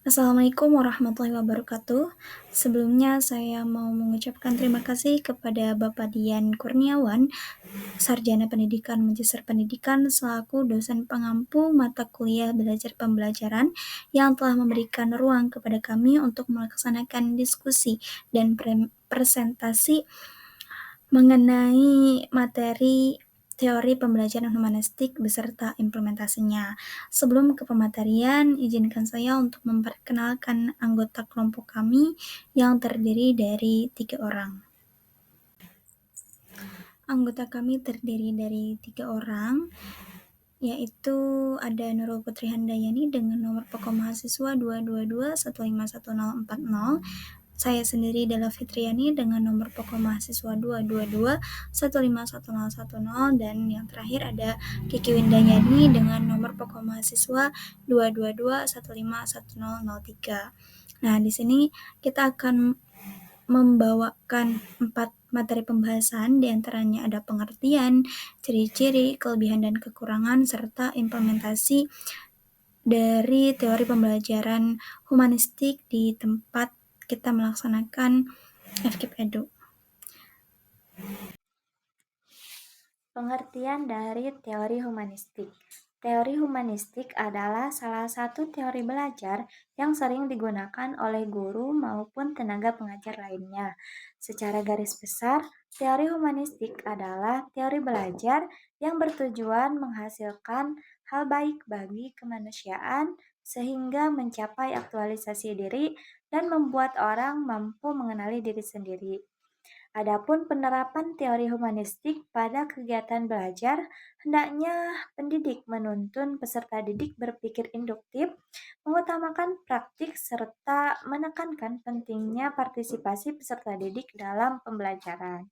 Assalamualaikum warahmatullahi wabarakatuh. Sebelumnya saya mau mengucapkan terima kasih kepada Bapak Dian Kurniawan, Sarjana Pendidikan Magister Pendidikan selaku dosen pengampu mata kuliah belajar pembelajaran yang telah memberikan ruang kepada kami untuk melaksanakan diskusi dan presentasi mengenai materi teori pembelajaran humanistik beserta implementasinya. Sebelum ke pematerian, izinkan saya untuk memperkenalkan anggota kelompok kami yang terdiri dari 3 orang. Anggota kami terdiri dari 3 orang, yaitu ada Nurul Putri Handayani dengan nomor pokok mahasiswa 222151040. Saya sendiri Della Fitriani dengan nomor pokok mahasiswa 222151010, dan yang terakhir ada Kiki Windayani dengan nomor pokok mahasiswa 222151003. Nah, di sini kita akan membawakan 4 materi pembahasan, diantaranya ada pengertian, ciri-ciri, kelebihan dan kekurangan, serta implementasi dari teori pembelajaran humanistik di tempat kita melaksanakan FKIP Edu. Pengertian dari teori humanistik. Teori humanistik adalah salah satu teori belajar yang sering digunakan oleh guru maupun tenaga pengajar lainnya. Secara garis besar, teori humanistik adalah teori belajar yang bertujuan menghasilkan hal baik bagi kemanusiaan sehingga mencapai aktualisasi diri dan membuat orang mampu mengenali diri sendiri. Adapun penerapan teori humanistik pada kegiatan belajar, hendaknya pendidik menuntun peserta didik berpikir induktif, mengutamakan praktik, serta menekankan pentingnya partisipasi peserta didik dalam pembelajaran.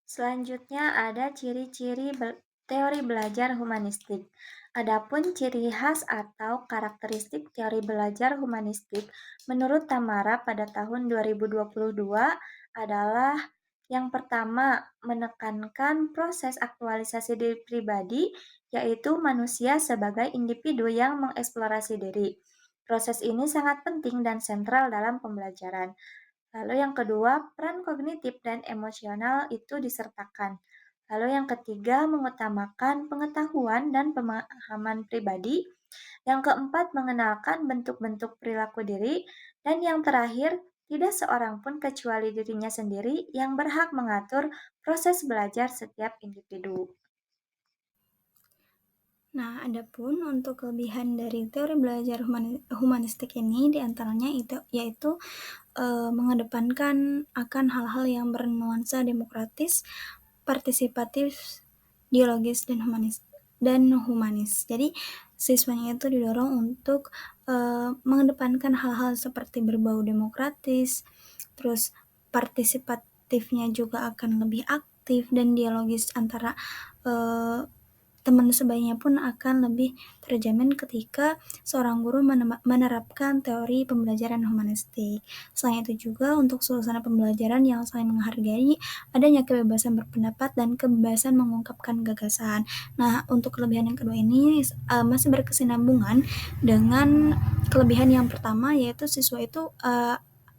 Selanjutnya ada ciri-ciri teori belajar humanistik. Adapun ciri khas atau karakteristik teori belajar humanistik menurut Tamara pada tahun 2022 adalah yang pertama, menekankan proses aktualisasi diri pribadi, yaitu manusia sebagai individu yang mengeksplorasi diri. Proses ini sangat penting dan sentral dalam pembelajaran. Lalu yang kedua, peran kognitif dan emosional itu disertakan. Lalu yang ketiga, mengutamakan pengetahuan dan pemahaman pribadi. Yang keempat, mengenalkan bentuk-bentuk perilaku diri. Dan yang terakhir, tidak seorang pun kecuali dirinya sendiri yang berhak mengatur proses belajar setiap individu. Nah, adapun untuk kelebihan dari teori belajar humanistik ini diantaranya yaitu mengedepankan akan hal-hal yang bernuansa demokratis, partisipatif, dialogis, dan humanis. Jadi siswanya itu didorong untuk mengedepankan hal-hal seperti berbau demokratis, terus partisipatifnya juga akan lebih aktif, dan dialogis antara teman sebayanya pun akan lebih terjamin ketika seorang guru menerapkan teori pembelajaran humanistik. Selain itu juga untuk suasana pembelajaran yang saling menghargai, adanya kebebasan berpendapat dan kebebasan mengungkapkan gagasan. Nah, untuk kelebihan yang kedua ini masih berkesinambungan dengan kelebihan yang pertama, yaitu siswa itu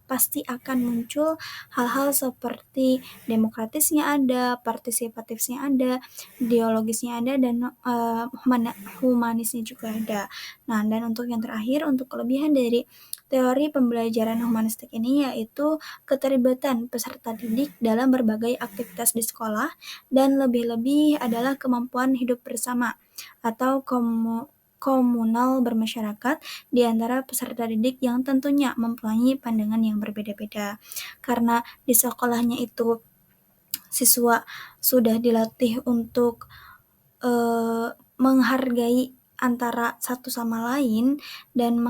pasti akan muncul hal-hal seperti demokratisnya ada, partisipatifnya ada, dialogisnya ada, dan humanisnya juga ada. Nah, dan untuk yang terakhir, untuk kelebihan dari teori pembelajaran humanistik ini yaitu keterlibatan peserta didik dalam berbagai aktivitas di sekolah, dan lebih-lebih adalah kemampuan hidup bersama atau komunal bermasyarakat di antara peserta didik yang tentunya mempunyai pandangan yang berbeda-beda. Karena di sekolahnya itu siswa sudah dilatih untuk menghargai antara satu sama lain, dan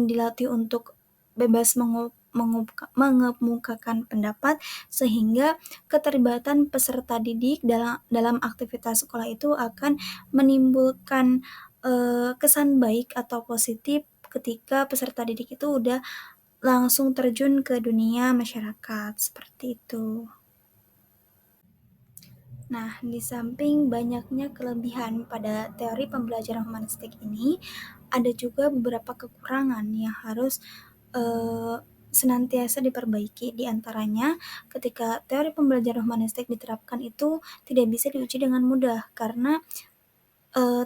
dilatih untuk bebas mengemukakan pendapat, sehingga keterlibatan peserta didik dalam aktivitas sekolah itu akan menimbulkan kesan baik atau positif ketika peserta didik itu udah langsung terjun ke dunia masyarakat, seperti itu. Nah, di samping banyaknya kelebihan pada teori pembelajaran humanistik ini, ada juga beberapa kekurangan yang harus senantiasa diperbaiki. Di antaranya, ketika teori pembelajaran humanistik diterapkan itu tidak bisa diuji dengan mudah karena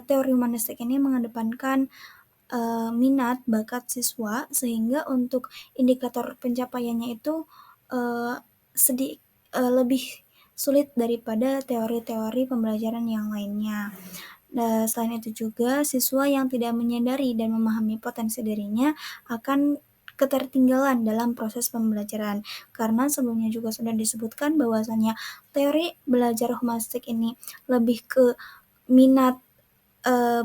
teori humanistik ini mengedepankan minat, bakat siswa, sehingga untuk indikator pencapaiannya itu eee, lebih sulit daripada teori-teori pembelajaran yang lainnya. Selain itu juga, siswa yang tidak menyadari dan memahami potensi dirinya akan ketertinggalan dalam proses pembelajaran. Karena sebelumnya juga sudah disebutkan bahwasanya teori belajar humanistik ini lebih ke minat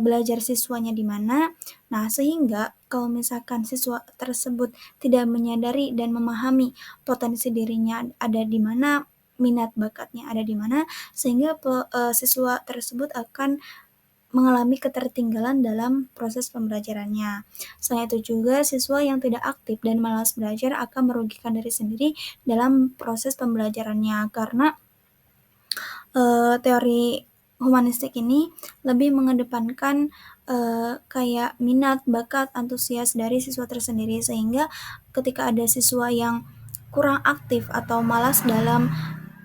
belajar siswanya di mana. Nah, sehingga kalau misalkan siswa tersebut tidak menyadari dan memahami potensi dirinya ada di mana, minat bakatnya ada di mana, sehingga siswa tersebut akan mengalami ketertinggalan dalam proses pembelajarannya. Selain itu juga siswa yang tidak aktif dan malas belajar akan merugikan diri sendiri dalam proses pembelajarannya karena teori humanistik ini lebih mengedepankan kayak minat, bakat, antusias dari siswa tersendiri sehingga ketika ada siswa yang kurang aktif atau malas dalam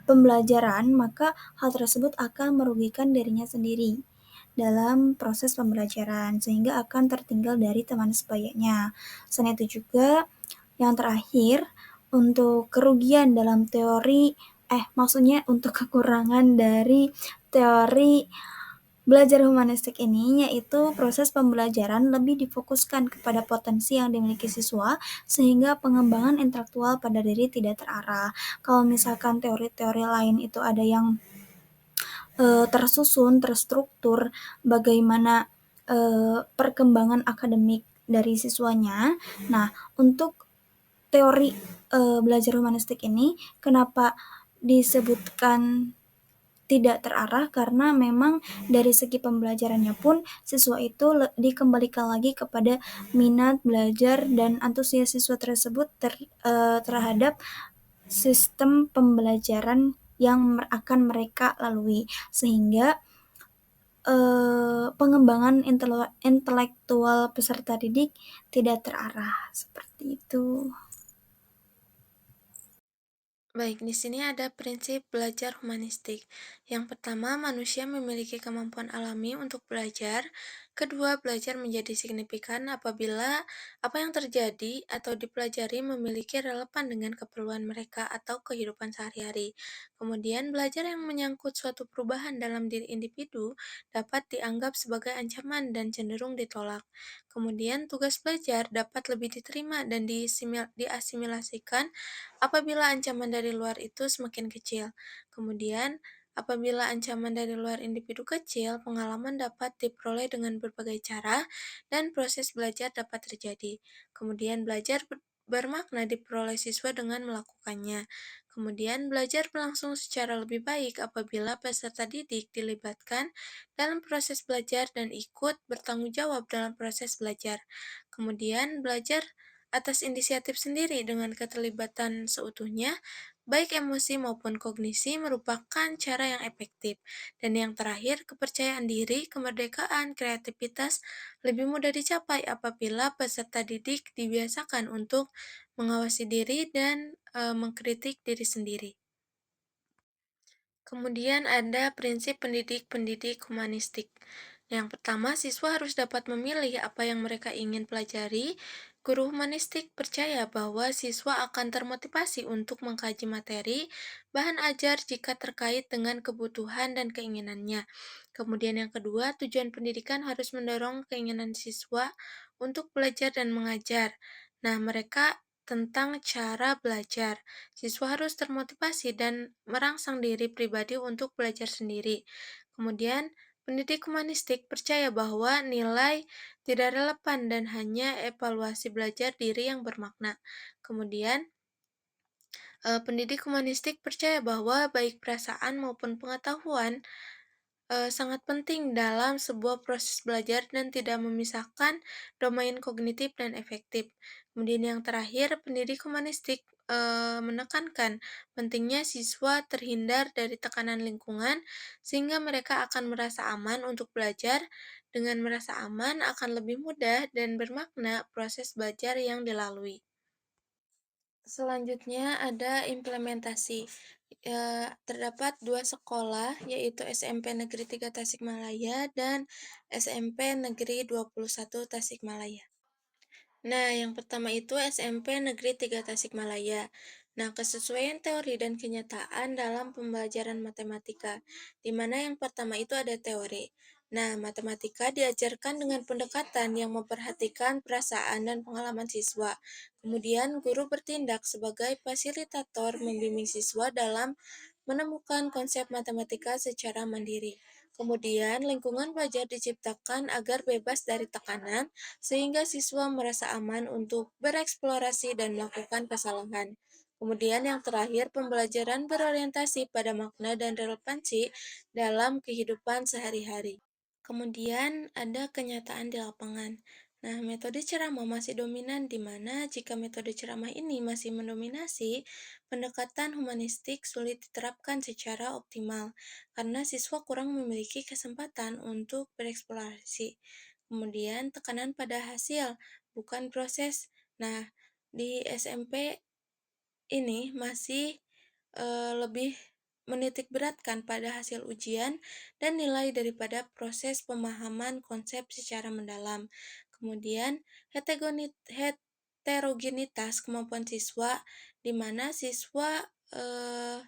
pembelajaran, maka hal tersebut akan merugikan dirinya sendiri dalam proses pembelajaran sehingga akan tertinggal dari teman sebayanya. Selain itu juga yang terakhir, untuk kerugian dalam teori maksudnya untuk kekurangan dari teori belajar humanistik ini, yaitu proses pembelajaran lebih difokuskan kepada potensi yang dimiliki siswa, sehingga pengembangan intelektual pada diri tidak terarah. Kalau misalkan teori-teori lain itu ada yang tersusun, terstruktur, bagaimana perkembangan akademik dari siswanya. Nah, untuk teori belajar humanistik ini kenapa disebutkan tidak terarah karena memang dari segi pembelajarannya pun siswa itu dikembalikan lagi kepada minat belajar dan antusias siswa tersebut terhadap sistem pembelajaran yang akan mereka lalui sehingga pengembangan intelektual peserta didik tidak terarah seperti itu. Baik, di sini ada prinsip belajar humanistik. Yang pertama, manusia memiliki kemampuan alami untuk belajar. Kedua, belajar menjadi signifikan apabila apa yang terjadi atau dipelajari memiliki relevan dengan keperluan mereka atau kehidupan sehari-hari. Kemudian, belajar yang menyangkut suatu perubahan dalam diri individu dapat dianggap sebagai ancaman dan cenderung ditolak. Kemudian, tugas belajar dapat lebih diterima dan diasimilasikan apabila ancaman dari luar itu semakin kecil. Kemudian, apabila ancaman dari luar individu kecil, pengalaman dapat diperoleh dengan berbagai cara dan proses belajar dapat terjadi. Kemudian, belajar bermakna diperoleh siswa dengan melakukannya. Kemudian, belajar berlangsung secara lebih baik apabila peserta didik dilibatkan dalam proses belajar dan ikut bertanggung jawab dalam proses belajar. Kemudian, belajar atas inisiatif sendiri dengan keterlibatan seutuhnya, baik emosi maupun kognisi merupakan cara yang efektif. Dan yang terakhir, kepercayaan diri, kemerdekaan, kreativitas lebih mudah dicapai apabila peserta didik dibiasakan untuk mengawasi diri dan mengkritik diri sendiri. Kemudian ada prinsip pendidik-pendidik humanistik. Yang pertama, siswa harus dapat memilih apa yang mereka ingin pelajari. Guru humanistik percaya bahwa siswa akan termotivasi untuk mengkaji materi, bahan ajar jika terkait dengan kebutuhan dan keinginannya. Kemudian yang kedua, tujuan pendidikan harus mendorong keinginan siswa untuk belajar dan mengajar. Nah, mereka tentang cara belajar. Siswa harus termotivasi dan merangsang diri pribadi untuk belajar sendiri. Kemudian, pendidik humanistik percaya bahwa nilai tidak relevan dan hanya evaluasi belajar diri yang bermakna. Kemudian, pendidik humanistik percaya bahwa baik perasaan maupun pengetahuan sangat penting dalam sebuah proses belajar dan tidak memisahkan domain kognitif dan efektif. Kemudian yang terakhir, pendidik humanistik menekankan pentingnya siswa terhindar dari tekanan lingkungan, sehingga mereka akan merasa aman untuk belajar. Dengan merasa aman, akan lebih mudah dan bermakna proses belajar yang dilalui. Selanjutnya ada implementasi. Terdapat dua sekolah, yaitu SMP Negeri 3 Tasikmalaya dan SMP Negeri 21 Tasikmalaya. Nah, yang pertama itu SMP Negeri 3 Tasikmalaya. Nah, kesesuaian teori dan kenyataan dalam pembelajaran matematika, di mana yang pertama itu ada teori. Nah, matematika diajarkan dengan pendekatan yang memperhatikan perasaan dan pengalaman siswa. Kemudian, guru bertindak sebagai fasilitator membimbing siswa dalam menemukan konsep matematika secara mandiri. Kemudian, lingkungan belajar diciptakan agar bebas dari tekanan, sehingga siswa merasa aman untuk bereksplorasi dan melakukan kesalahan. Kemudian yang terakhir, pembelajaran berorientasi pada makna dan relevansi dalam kehidupan sehari-hari. Kemudian ada kenyataan di lapangan. Nah, metode ceramah masih dominan di mana jika metode ceramah ini masih mendominasi, pendekatan humanistik sulit diterapkan secara optimal karena siswa kurang memiliki kesempatan untuk bereksplorasi. Kemudian tekanan pada hasil, bukan proses. Nah, di SMP ini masih lebih menitik beratkan pada hasil ujian dan nilai daripada proses pemahaman konsep secara mendalam. Kemudian heterogenitas kemampuan siswa, di mana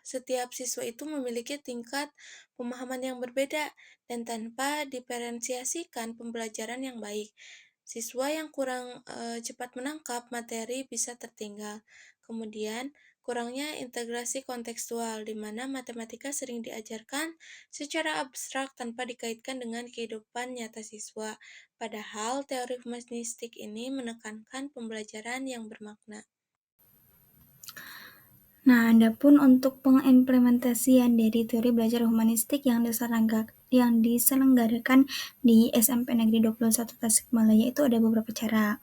setiap siswa itu memiliki tingkat pemahaman yang berbeda dan tanpa diferensiasikan pembelajaran yang baik. Siswa yang kurang cepat menangkap materi bisa tertinggal. Kemudian, kurangnya integrasi kontekstual, di mana matematika sering diajarkan secara abstrak tanpa dikaitkan dengan kehidupan nyata siswa. Padahal teori humanistik ini menekankan pembelajaran yang bermakna. Nah, adapun untuk pengimplementasian dari teori belajar humanistik yang diselenggarakan di SMP Negeri 21 Tasikmalaya itu ada beberapa cara.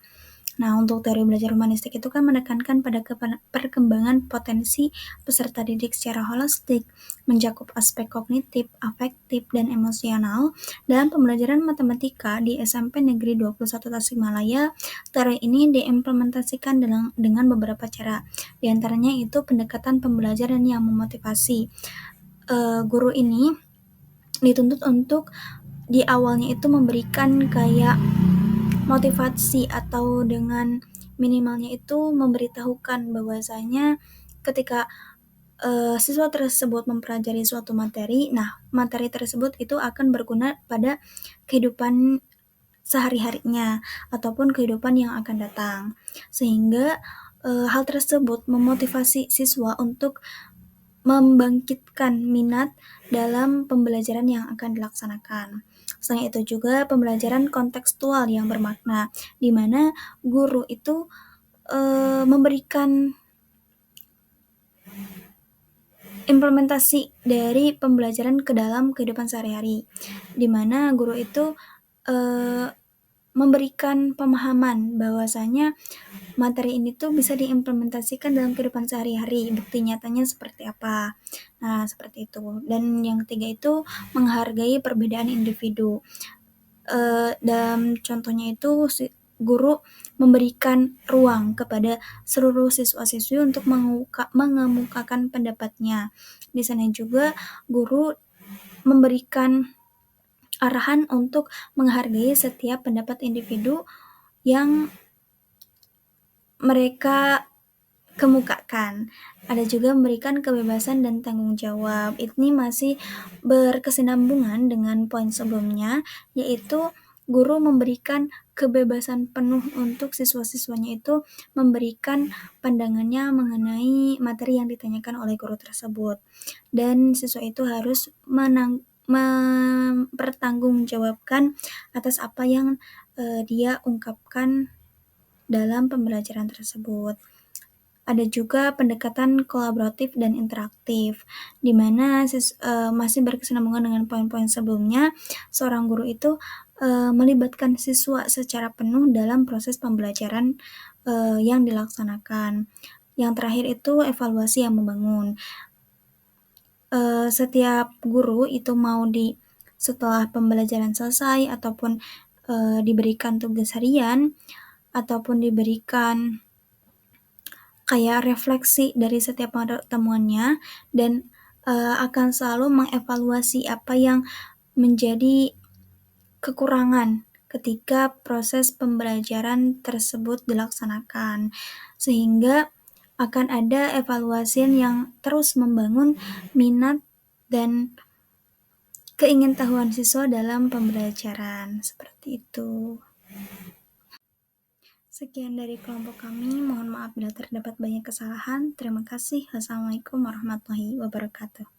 Nah, untuk teori belajar humanistik itu kan menekankan pada perkembangan potensi peserta didik secara holistik, mencakup aspek kognitif, afektif, dan emosional. Dalam pembelajaran matematika di SMP Negeri 21 Tasikmalaya, teori ini diimplementasikan dengan beberapa cara. Di antaranya itu pendekatan pembelajaran yang memotivasi. Guru ini dituntut untuk di awalnya itu memberikan kayak motivasi atau dengan minimalnya itu memberitahukan bahwasanya ketika siswa tersebut mempelajari suatu materi, nah materi tersebut itu akan berguna pada kehidupan sehari-harinya ataupun kehidupan yang akan datang. Sehingga hal tersebut memotivasi siswa untuk membangkitkan minat dalam pembelajaran yang akan dilaksanakan. Selain itu juga pembelajaran kontekstual yang bermakna, di mana guru itu memberikan implementasi dari pembelajaran ke dalam kehidupan sehari-hari, di mana guru itu memberikan pemahaman bahwasanya materi ini tuh bisa diimplementasikan dalam kehidupan sehari-hari, bukti nyatanya seperti apa. Nah, seperti itu. Dan yang ketiga itu menghargai perbedaan individu. Dalam contohnya itu guru memberikan ruang kepada seluruh siswa-siswi untuk mengemukakan pendapatnya. Di sana juga guru memberikan arahan untuk menghargai setiap pendapat individu yang mereka kemukakan. Ada juga memberikan kebebasan dan tanggung jawab. Ini masih berkesinambungan dengan poin sebelumnya, yaitu guru memberikan kebebasan penuh untuk siswa-siswanya itu memberikan pandangannya mengenai materi yang ditanyakan oleh guru tersebut. Dan siswa itu harus mempertanggungjawabkan atas apa yang dia ungkapkan dalam pembelajaran tersebut. Ada juga pendekatan kolaboratif dan interaktif, di mana masih berkesinambungan dengan poin-poin sebelumnya, seorang guru itu melibatkan siswa secara penuh dalam proses pembelajaran yang dilaksanakan. Yang terakhir itu evaluasi yang membangun. Setiap guru itu mau setelah pembelajaran selesai ataupun diberikan tugas harian ataupun diberikan kayak refleksi dari setiap temuannya dan akan selalu mengevaluasi apa yang menjadi kekurangan ketika proses pembelajaran tersebut dilaksanakan, sehingga akan ada evaluasi yang terus membangun minat dan keingintahuan siswa dalam pembelajaran, seperti itu. Sekian dari kelompok kami, mohon maaf bila terdapat banyak kesalahan. Terima kasih. Wassalamualaikum warahmatullahi wabarakatuh.